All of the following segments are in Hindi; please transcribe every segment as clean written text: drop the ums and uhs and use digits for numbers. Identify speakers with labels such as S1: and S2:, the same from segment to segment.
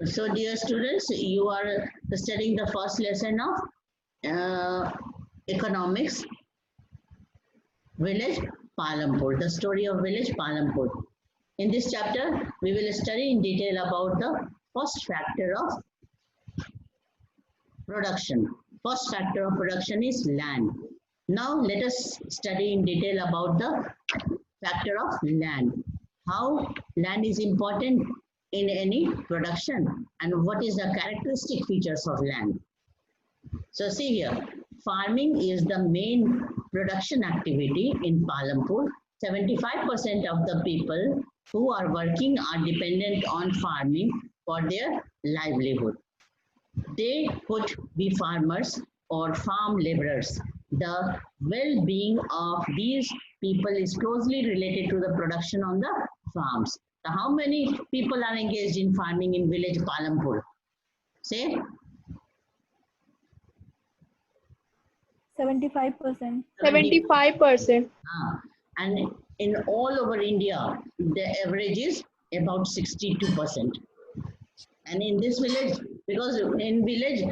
S1: So, dear students, you are studying the first lesson of economics, village Palampur, the story of village Palampur. In this chapter, we will study in detail about the first factor of production. First factor of production is land. Now, let us study in detail about the factor of land. How land is important in any production and what is the characteristic features of land. So see here, farming is the main production activity in Palampur. 75% of the people who are working are dependent on farming for their livelihood. They could be farmers or farm laborers. The well-being of these people is closely related to the production on the farms. So how many people are engaged in farming in village Palampur? Say
S2: 75%.
S3: 75%.
S1: And in all over India, the average is about 62%. And in this village, because in village,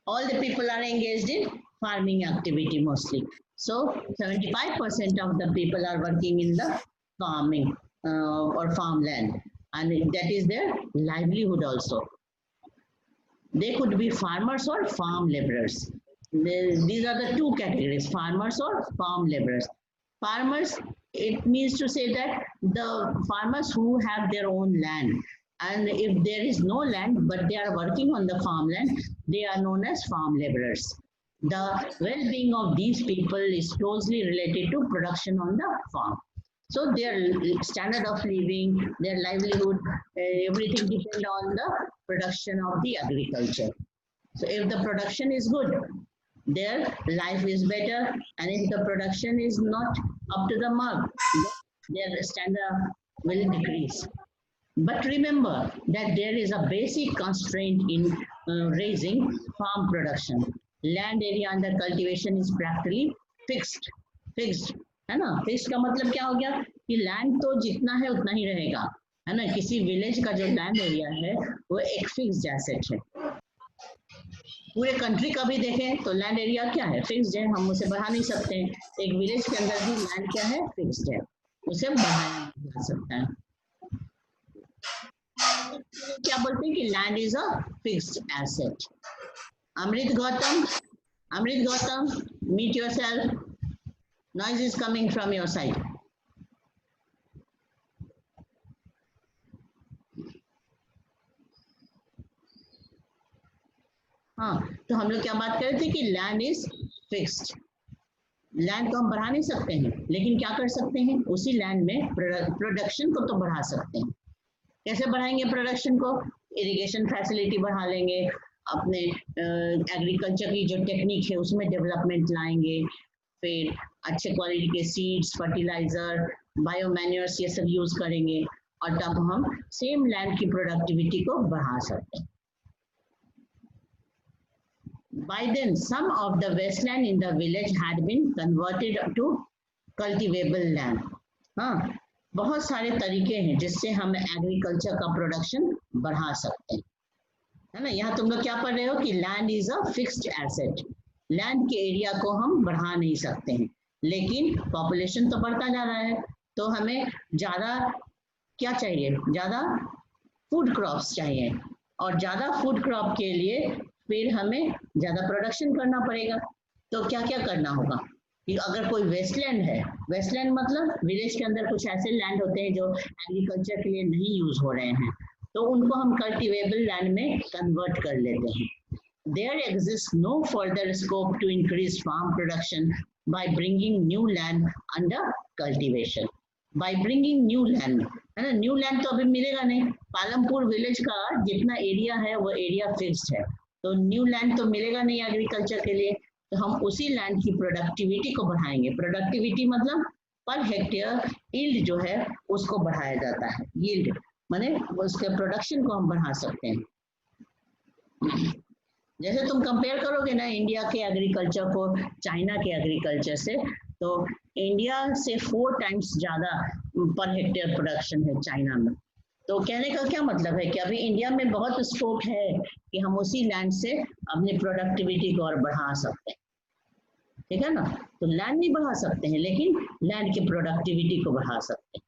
S1: all the people are engaged in farming activity mostly. So 75% of the people are working in the farming or farmland, and that is their livelihood also. They could be farmers or farm laborers. These are the two categories, farmers or farm laborers. Farmers, it means to say that the farmers who have their own land, and if there is no land but they are working on the farmland, they are known as farm laborers. The well-being of these people is closely related to production on the farm. So their standard of living, their livelihood, everything depend on the production of the agriculture. So if the production is good, their life is better, and if the production is not up to the mark, their standard will decrease. But remember that there is a basic constraint in raising farm production. Land area under cultivation is practically fixed. Fixed, है ना? फिक्स्ड का मतलब क्या हो गया कि लैंड तो जितना है उतना ही रहेगा, है ना? किसी विलेज का जो लैंड एरिया है वो एक फिक्स्ड एसेट है. पूरे कंट्री का भी देखें तो लैंड एरिया क्या है, फिक्स्ड है, हम उसे बढ़ा नहीं सकते हैं. एक विलेज के अंदर भी लैंड क्या है, फिक्स्ड है, उसे बढ़ाया नहीं जा सकता है. क्या बोलते हैं कि land is a fixed asset. Amrit Gautam, meet yourself. Noise is coming from your side. हाँ, तो हम लोग क्या बात कर रहे थे कि लैंड इज फिक्स्ड. लैंड को हम बढ़ा नहीं सकते हैं, लेकिन क्या कर सकते हैं, उसी लैंड में प्रोडक्शन को तो बढ़ा सकते हैं. कैसे बढ़ाएंगे प्रोडक्शन को? इरिगेशन फैसिलिटी बढ़ा लेंगे, अपने एग्रीकल्चर की जो टेक्निक है उसमें डेवलपमेंट लाएंगे, फिर अच्छे क्वालिटी के सीड्स, फर्टिलाइजर, बायोमैन्योर्स, ये सब यूज करेंगे, और तब हम सेम लैंड की प्रोडक्टिविटी को बढ़ा सकते हैं. By then, some of the wasteland in the village had been converted to cultivable land. हाँ, बहुत सारे तरीके हैं जिससे हम एग्रीकल्चर का प्रोडक्शन बढ़ा सकते हैं, है ना? यहाँ तुम लोग क्या पढ़ रहे हो कि land is a fixed asset. Land के एरिया को हम बढ़ा नहीं सकते हैं, लेकिन पॉपुलेशन तो बढ़ता जा रहा है, तो हमें ज़्यादा क्या चाहिए, ज़्यादा फूड क्रॉप्स चाहिए, और ज़्यादा फूड क्रॉप के लिए फिर हमें ज़्यादा प्रोडक्शन करना पड़ेगा. तो क्या क्या करना होगा कि अगर कोई वेस्टलैंड है, वेस्टलैंड मतलब विलेज के अंदर कुछ ऐसे लैंड होते हैं जो एग्रीकल्चर के लिए नहीं यूज हो रहे हैं, तो उनको हम कल्टिवेबल लैंड में कन्वर्ट कर लेते हैं. There exists no further scope to increase farm production by bringing new land under cultivation. By bringing new land, है ना? न्यू लैंड तो अभी मिलेगा नहीं. पालमपुर विलेज का जितना एरिया है वो एरिया फिक्स्ड है, तो न्यू लैंड तो मिलेगा नहीं एग्रीकल्चर के लिए. तो हम उसी लैंड की प्रोडक्टिविटी को बढ़ाएंगे. प्रोडक्टिविटी मतलब पर हेक्टेयर यील्ड जो है उसको बढ़ाया जाता है. यील्ड माने उसके प्रोडक्शन को हम बढ़ा सकते हैं. जैसे तुम कंपेयर करोगे ना इंडिया के एग्रीकल्चर को चाइना के एग्रीकल्चर से, तो इंडिया से 4 टाइम्स ज़्यादा पर हेक्टेयर प्रोडक्शन है चाइना में. तो कहने का क्या मतलब है कि अभी इंडिया में बहुत स्कोप है कि हम उसी लैंड से अपनी प्रोडक्टिविटी को और बढ़ा सकते हैं, ठीक है ना। तो लैंड नहीं बढ़ा सकते हैं लेकिन लैंड की प्रोडक्टिविटी को बढ़ा सकते हैं।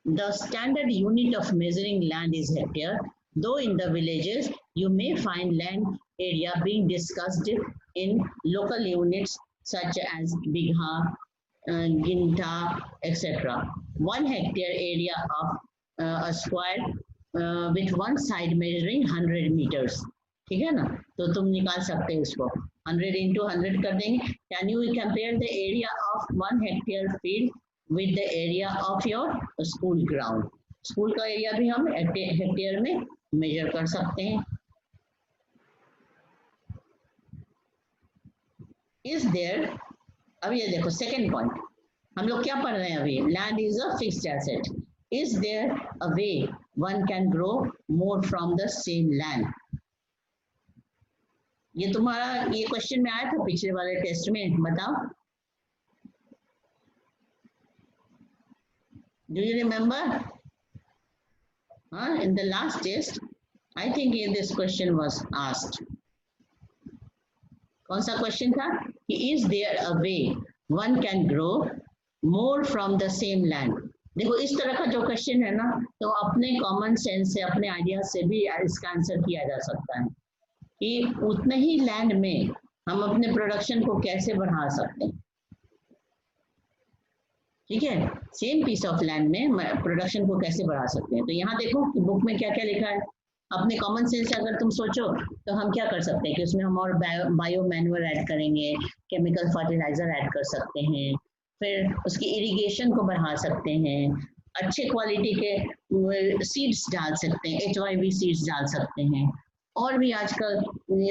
S1: The standard unit of measuring land is hectare, though in the villages you may find land area being discussed in local units such as bigha, ginta, etc. 1 hectare area of a square with one side measuring 100 meters. ठीक है ना, तो तुम निकाल सकते हो इसको 100 into 100 कर देंगे. Can you compare the area of 1 hectare field with the area of your school ground? School का एरिया भी हम हेक्टेयर में मेजर कर सकते हैं. इज देयर, अब ये देखो सेकेंड पॉइंट, हम लोग क्या पढ़ रहे हैं अभी, land is a fixed asset. Is there a way one can grow more from the same land? ये तुम्हारा ये क्वेश्चन में आया था पिछले वाले टेस्ट में, बताओ. Do you remember? In the last test, I think this question was asked. कौन सा क्वेश्चन था कि is there a way one can grow more from the same land? देखो इस तरह का जो क्वेश्चन है ना, तो अपने कॉमन सेंस से, अपने आइडिया से भी इसका आंसर किया जा सकता है कि उतने ही लैंड में हम अपने प्रोडक्शन को कैसे बढ़ा सकते हैं. ठीक है, सेम पीस ऑफ लैंड में प्रोडक्शन को कैसे बढ़ा सकते हैं. तो यहाँ देखो कि बुक में क्या क्या लिखा है. अपने कॉमन सेंस से अगर तुम सोचो तो हम क्या कर सकते हैं कि उसमें हम और बायो मैन्युअल ऐड करेंगे, केमिकल फर्टिलाइजर ऐड कर सकते हैं, फिर उसकी इरिगेशन को बढ़ा सकते हैं, अच्छे क्वालिटी के सीड्स डाल सकते हैं, HYV सीड्स डाल सकते हैं. और भी आजकल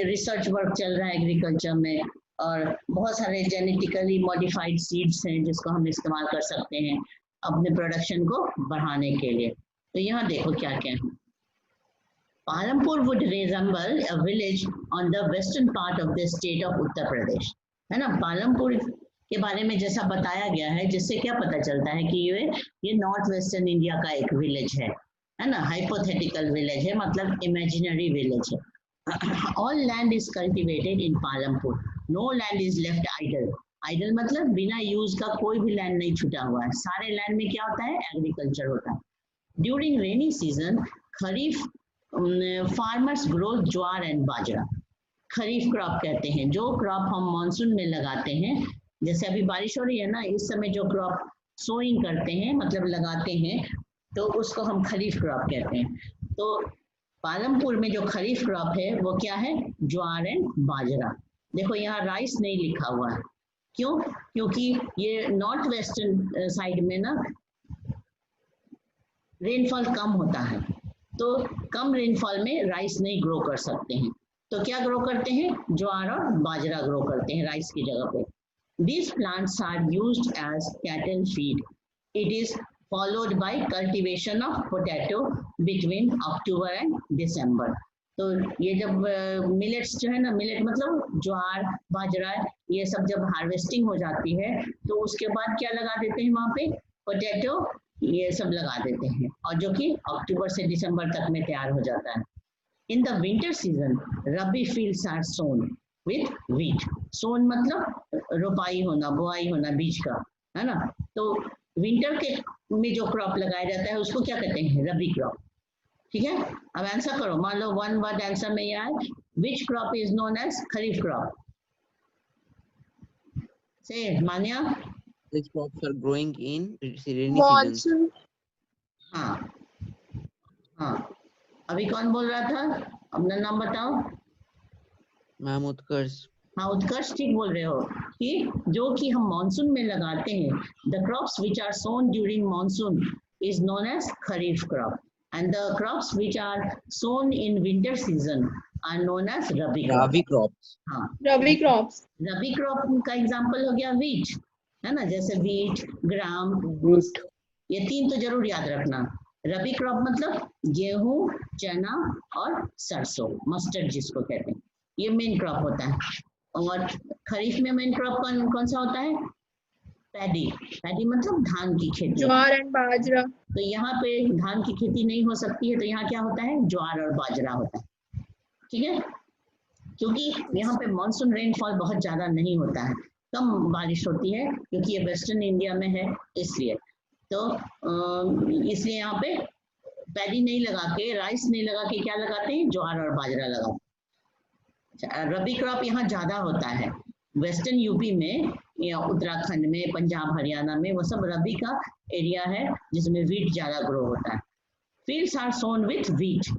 S1: रिसर्च वर्क चल रहा है एग्रीकल्चर में, और बहुत सारे जेनेटिकली मॉडिफाइड सीड्स हैं जिसको हम इस्तेमाल कर सकते हैं अपने प्रोडक्शन को बढ़ाने के लिए. तो यहाँ देखो क्या क्या है. Palampur would resemble a village on the western part of the state of Uttar Pradesh, है ना. पालमपुर के बारे में जैसा बताया गया है, जिससे क्या पता चलता है कि ये नॉर्थ वेस्टर्न इंडिया का एक विलेज है ना. हाइपोथेटिकल विलेज है, मतलब इमेजिनरी विलेज है. All land is cultivated in Palampur. No land is left idle. Idle मतलब बिना यूज का कोई भी लैंड नहीं छूटा हुआ है. सारे लैंड में क्या होता है, एग्रीकल्चर होता है. During rainy season kharif farmers grow jowar and bajra. Kharif crop कहते हैं जो क्रॉप हम मानसून में लगाते हैं. जैसे अभी बारिश हो रही है ना, इस समय जो क्रॉप सोइंग करते हैं मतलब लगाते हैं, तो उसको हम खरीफ क्रॉप कहते हैं. तो पालमपुर में जो खरीफ क्रॉप है वो क्या है, ज्वार एंड बाजरा. देखो यहाँ राइस नहीं लिखा हुआ है, क्यों? क्योंकि ये नॉर्थ वेस्टर्न साइड में ना रेनफॉल कम होता है, तो कम रेनफॉल में राइस नहीं ग्रो कर सकते हैं. तो क्या ग्रो करते हैं, ज्वार और बाजरा ग्रो करते हैं राइस की जगह पे. These plants are used as cattle feed. It is followed by cultivation of potato between October and December. तो ये जब मिलेट्स जो है ना, मिलेट मतलब ज्वार बाजरा, ये सब जब हार्वेस्टिंग हो जाती है तो उसके बाद क्या लगा देते हैं वहाँ पे, पोटैटो, ये सब लगा देते हैं, और जो कि अक्टूबर से दिसंबर तक में तैयार हो जाता है. In the winter season rabi fields are sown with wheat. Sown मतलब रोपाई होना, बोआई होना बीज का, है ना. तो विंटर के में जो क्रॉप लगाया जाता है उसको क्या कहते हैं, रबी क्रॉप. ठीक है, अब आंसर करो. मान लो वन वर्ड आंसर में यार, which crop is known as kharif crop? Say Manya,
S2: Which crops are growing in rainy season?
S1: हाँ हाँ, अभी कौन बोल रहा था, अपना नाम बताओ.
S2: मैम उत्कर्ष.
S1: हाँ उत्कर्ष ठीक बोल रहे हो कि जो कि हम मानसून में लगाते हैं, the crops which are sown during monsoon is known as kharif crop, and the crops which are sown in winter season are known as rabi
S2: crops.
S1: हाँ,
S3: रबी क्रॉप्स.
S1: रबी क्रॉप का एग्जांपल हो गया वीट, है ना. जैसे वीट, ग्राम, ये तीन तो जरूर याद रखना. रबी क्रॉप मतलब गेहूं, चना और सरसों, मस्टर्ड जिसको कहते हैं, ये मेन क्रॉप होता है. और खरीफ में मेन क्रॉप कौन कौन सा होता है, पैडी, पैडी मतलब धान की खेती।
S3: ज्वार एंड बाजरा।
S1: तो यहाँ पे धान की खेती नहीं हो सकती है, तो यहाँ क्या होता है, ज्वार और बाजरा होता है। ठीक है, क्योंकि यहाँ पे मानसून रेनफॉल बहुत ज्यादा नहीं होता है, कम बारिश होती है, क्योंकि ये वेस्टर्न इंडिया में है इसलिए। तो इसलिए यहाँ पे पैडी नहीं लगा के, राइस नहीं लगा के क्या लगाते हैं, ज्वार और बाजरा लगाते हैं। रबी क्रॉप यहाँ ज्यादा होता है, वेस्टर्न यूपी में या उत्तराखंड में, पंजाब हरियाणा में, वो सब रबी का एरिया है जिसमें वीट ज्यादा ग्रो होता है। Fields are sown with wheat.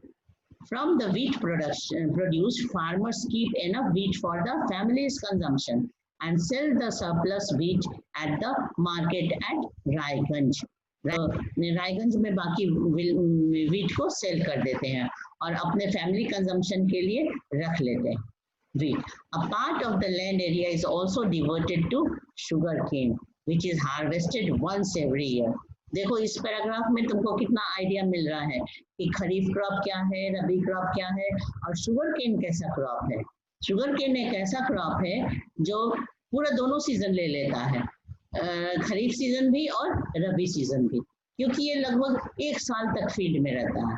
S1: From the wheat production produced, farmers keep enough wheat for the family's consumption and sell the surplus wheat at the market at Raiganj. Raiganj में बाकी वीट को सेल कर देते हैं और अपने फैमिली कंजम्पशन के लिए रख लेते हैं wheat. A part of the land area is also diverted to sugarcane, which is harvested once every year. देखो इस पैराग्राफ में तुमको कितना आइडिया मिल रहा है कि खरीफ क्रॉप क्या है, रबी क्रॉप क्या है, और शुगर केन कैसा क्रॉप है। शुगर केन एक ऐसा क्रॉप है जो पूरा दोनों सीजन ले लेता है, खरीफ सीजन भी और रबी सीजन भी, क्योंकि ये लगभग 1 साल तक फील्ड में रहता है,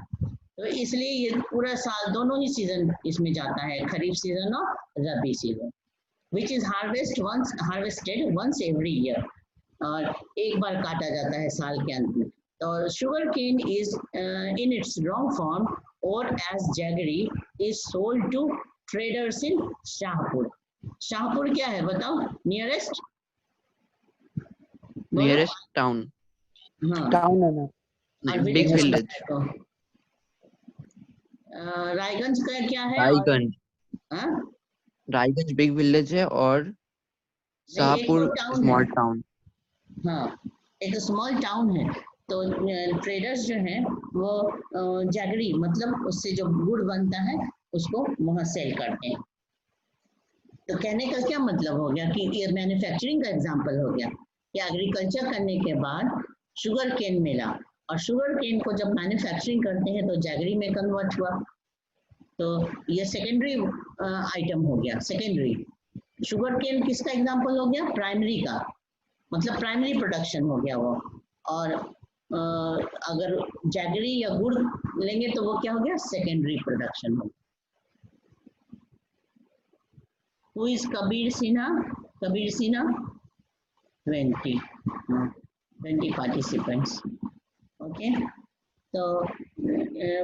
S1: तो इसलिए ये पूरा साल दोनों ही सीजन इसमें जाता है, खरीफ सीजन और rabi season. Which is harvested once every year, और एक बार काटा जाता है साल के अंत में। तो sugar cane is in its wrong form और as jaggery is sold to traders in Shahpur. Shahpur क्या है बताओ, नियरेस्ट
S2: टाउन।
S1: हाँ,
S4: टाउन है ना,
S2: बिग विलेज।
S1: रायगंज का क्या है?
S2: रायगंज,
S1: हाँ?
S2: रायगंज बिग विलेज है और शाहपुर स्मॉल टाउन।
S1: हाँ, एक स्मॉल टाउन है। तो ट्रेडर्स जो हैं वो जैगरी मतलब उससे जो गुड़ बनता है उसको वहाँ सेल करते हैं। तो कहने का क्या मतलब हो गया कि ये मैन्युफैक्चरिंग का एग्जांपल हो गया कि एग्रीकल्चर करने के बाद शुगर केन मिला, और शुगर केन को जब मैन्युफैक्चरिंग करते हैं तो जैगरी में कन्वर्ट हुआ। तो ये सेकेंडरी आइटम हो गया। सेकेंडरी शुगर केन किसका एग्जांपल हो गया? प्राइमरी का, मतलब प्राइमरी प्रोडक्शन हो गया वो। और अगर जैगरी या गुड़ लेंगे तो वो क्या हो गया? सेकेंडरी प्रोडक्शन हो। Who is Kabir Sinha? Kabir Sinha? 20 participants. Okay, तो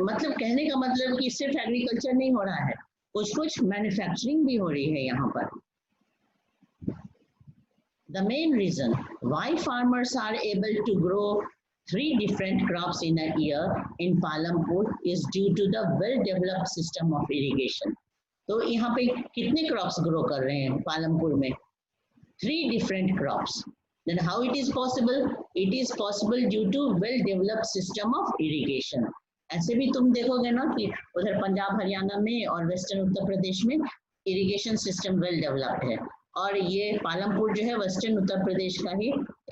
S1: मतलब कहने का मतलब कि सिर्फ एग्रीकल्चर नहीं हो रहा है, कुछ कुछ मैन्युफैक्चरिंग भी हो रही है यहाँ पर। The main reason why farmers are able to grow 3 different crops in a year in Palampur is due to the well-developed system of irrigation. तो यहाँ पे कितने क्रॉप्स ग्रो कर रहे हैं पालमपुर में? 3 different crops. Then how it is possible? It is possible due to well-developed system of irrigation. ऐसे भी तुम देखोगे ना कि उधर पंजाब हरियाणा में और वेस्टर्न उत्तर प्रदेश में इरिगेशन सिस्टम वेल डेवलप्ड है, और ये पालमपुर जो है वेस्टर्न उत्तर प्रदेश का ही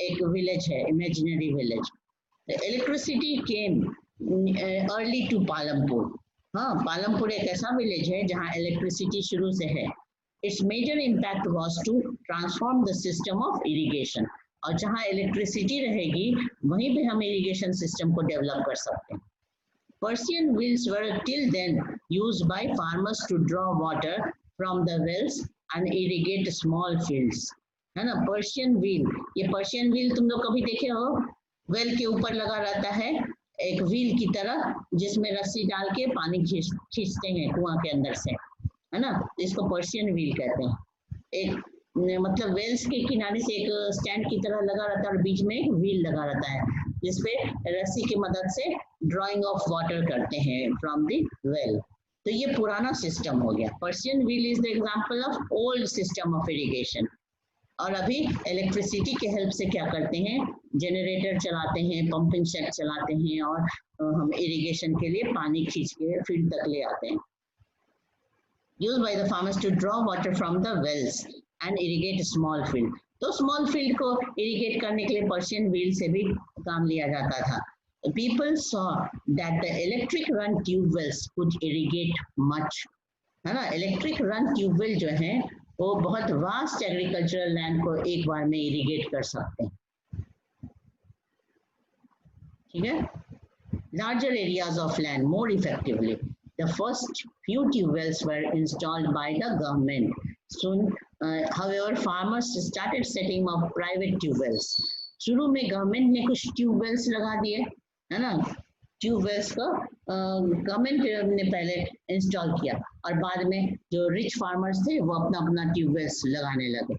S1: एक विलेज है, imaginary village. Electricity came early to Palampur. हाँ, पालमपुर एक ऐसा विलेज है जहाँ इलेक्ट्रिसिटी शुरू से है। Its major impact was to transform the system of irrigation, और जहाँ इलेक्ट्रिसिटी रहेगी वहीं पे हम इरिगेशन सिस्टम को डेवलप कर सकते हैं। Persian wheels were till then used by farmers to draw water from the wells and irrigate small fields, है ना? पर्शियन व्हील, ये पर्शियन व्हील तुम लोग कभी देखे हो? वेल के ऊपर लगा रहता है एक व्हील की तरह, जिसमें रस्सी डाल के पानी खींचते हैं कुआं के अंदर से, है ना? इसको पर्शियन व्हील कहते हैं। एक मतलब वेल्स के किनारे से एक स्टैंड की तरह लगा रहता है और बीच में एक व्हील लगा रहता है, जिसपे रस्सी की मदद से ड्रॉइंग ऑफ वाटर करते हैं फ्रॉम द वेल। तो ये पुराना सिस्टम हो गया। Persian wheel is the example of old system of irrigation. और अभी इलेक्ट्रिसिटी के हेल्प से क्या करते हैं? जनरेटर चलाते हैं, पंपिंग सेट चलाते हैं, और हम इरिगेशन के लिए पानी खींच के फील्ड तक ले आते हैं। Used by the farmers to draw water from the wells and irrigate small field. तो स्मॉल फील्ड को इरिगेट करने के लिए पर्शियन व्हील से भी काम लिया जाता था। People saw that the electric run tube wells could irrigate much, है ना? इलेक्ट्रिक रन ट्यूबवेल जो है वो बहुत वास्ट एग्रीकल्चरल लैंड को एक बार में इरिगेट कर सकते हैं। ठीक है, larger areas of land more effectively. The first few tube wells were installed by the government. Soon, however, farmers started setting up private tube wells. शुरू में गवर्नमेंट ने कुछ ट्यूब वेल्स लगा दिए, है ना, ट्यूब वेल्स को गवर्नमेंट ने पहले इंस्टॉल किया और बाद में जो रिच फार्मर्स थे वो अपना अपना ट्यूब वेल्स लगाने लगे,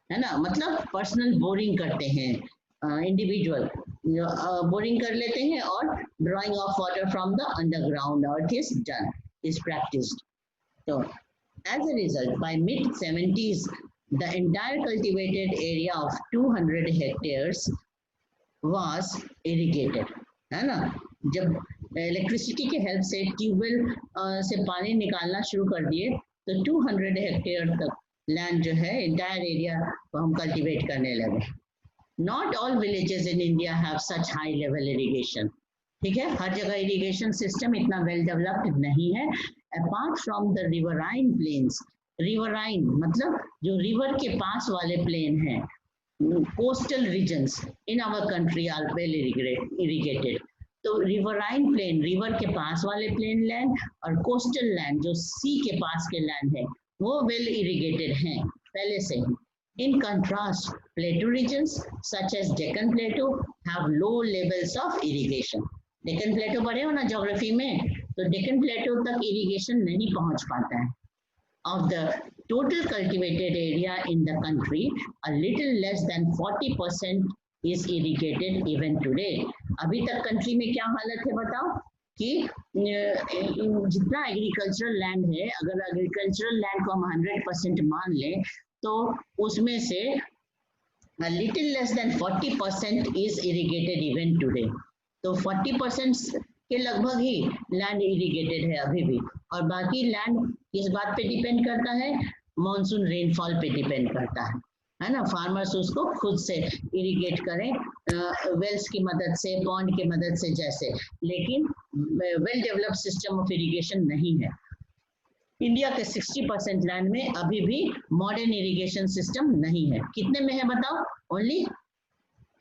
S1: है ना, मतलब पर्सनल बोरिंग करते हैं, इंडिविजुअल बोरिंग कर लेते हैं और drying of water from the underground earth is done, is practised. तो as a result, by mid 70s, the entire cultivated area of 200 hectares was irrigated, है ना। जब इलेक्ट्रिसिटी के हेल्प से ट्यूबवेल से पानी निकालना शुरू कर दिए तो 200 हेक्टेयर तक लैंड जो है इंटायर एरिया को हम कल्टीवेट करने लगे। Not all villages in India have such high level irrigation. ठीक है, हर जगह इरिगेशन सिस्टम इतना वेल डेवलप्ड नहीं है। Apart from the riverine plains, riverine मतलब जो रिवर के पास वाले प्लेन हैं, coastal regions in our country are well irrigated. तो रिवराइन प्लेन, रिवर के पास वाले प्लेन लैंड और कोस्टल लैंड जो सी के पास के लैंड है वो वेल इरिगेटेड हैं पहले से ही। In contrast, plateau regions such as Deccan Plateau have low levels of irrigation. Deccan Plateau पढ़े हो ना ज्योग्राफी में, तो Deccan Plateau तक irrigation नहीं पहुंच पाता है। Of the total cultivated area in the country, a little less than 40% is irrigated even today. अभी तक कंट्री में क्या हालत है बताओ कि जितना एग्रीकल्चरल लैंड है, अगर एग्रीकल्चरल लैंड को हम 100% मान लें तो उसमें से little less than 40% is irrigated even today. तो 40% के लगभग ही लैंड इरिगेटेड है अभी भी, और बाकी लैंड किस बात पे डिपेंड करता है, मॉनसून रेनफॉल पे डिपेंड करता है ना। फार्मर्स उसको खुद से इरिगेट करें वेल्स की मदद से, पॉन्ड की मदद से जैसे, लेकिन well developed system of irrigation नहीं है। इंडिया के 60% लैंड में अभी भी मॉडर्न इरिगेशन सिस्टम नहीं है। कितने में है बताओ? ओनली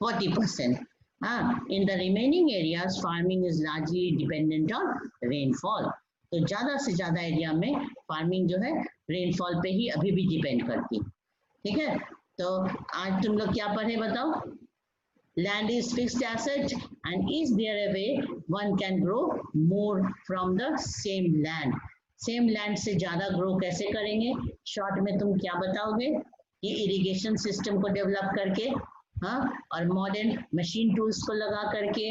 S1: 40%। हाँ, in the remaining areas farming is largely dependent on rainfall. तो ज्यादा से ज्यादा एरिया में फार्मिंग जो है रेनफॉल पे ही अभी भी डिपेंड करती है। ठीक है, तो आज तुम लोग क्या पढ़े बताओ? Land is fixed asset and is there a way one can grow more from the same land. Same land से ज्यादा ग्रो कैसे करेंगे? शॉर्ट में तुम क्या बताओगे? ये इरिगेशन सिस्टम को डेवलप करके, हाँ, और मॉडर्न मशीन टूल्स को लगा करके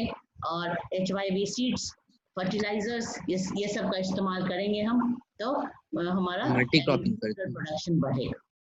S1: और HYV सीड्स, फर्टिलाइजर्स, ये सब का इस्तेमाल करेंगे हम, तो हमारा
S2: मल्टी क्रॉपिंग
S1: प्रोडक्शन बढ़ेगा।